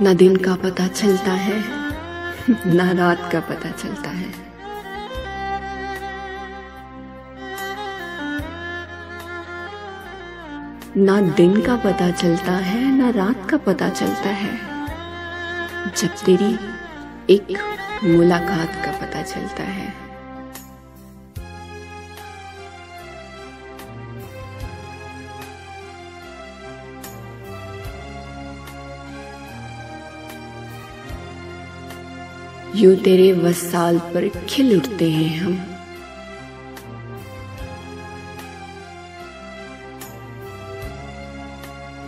ना दिन का पता चलता है ना रात का पता चलता है। ना दिन का पता चलता है ना रात का पता चलता है, जब तेरी एक मुलाकात का पता चलता है। यूं तेरे वसाल पर खिल उठते हैं हम,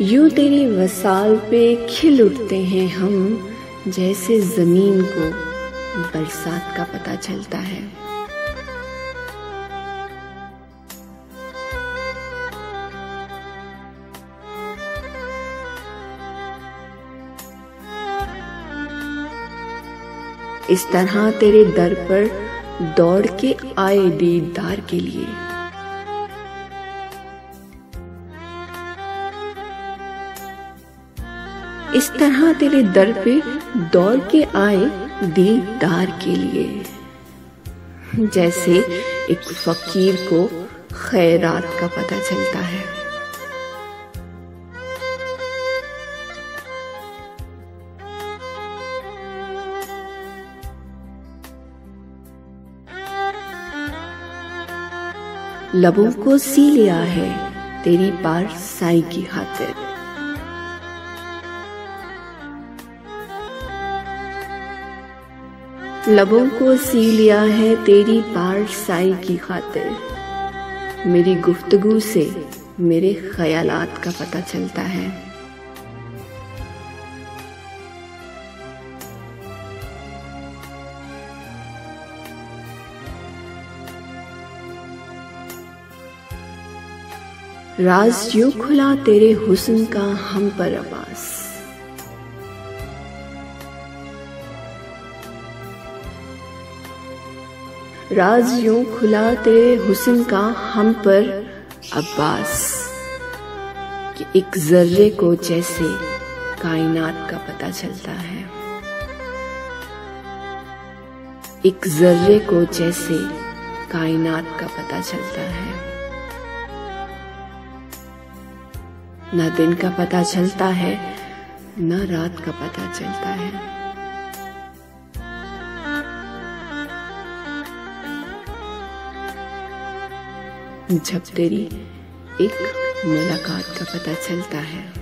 यूं तेरे वसाल पे खिल उठते हैं हम, जैसे जमीन को बरसात का पता चलता है। इस तरह तेरे दर पर दौड़ के आए दीदार के लिए, इस तरह तेरे दर पे दौड़ के आए दीदार के लिए, जैसे एक फकीर को खैरात का पता चलता है। लबों को सी लिया है तेरी पार साई की खातिर, लबों को सी लिया है तेरी पार साई की खातिर। मेरी गुफ्तगू से मेरे ख्यालात का पता चलता है। राज यूं खुला तेरे हुस्न का हम पर अब्बास, राज यूं खुला तेरे हुस्न का हम पर अब्बास, कि एक जर्रे को जैसे कायनात का पता चलता है, एक जर्रे को जैसे कायनात का पता चलता है। ना दिन का पता चलता है ना रात का पता चलता है। जब तेरी एक मुलाकात का पता चलता है।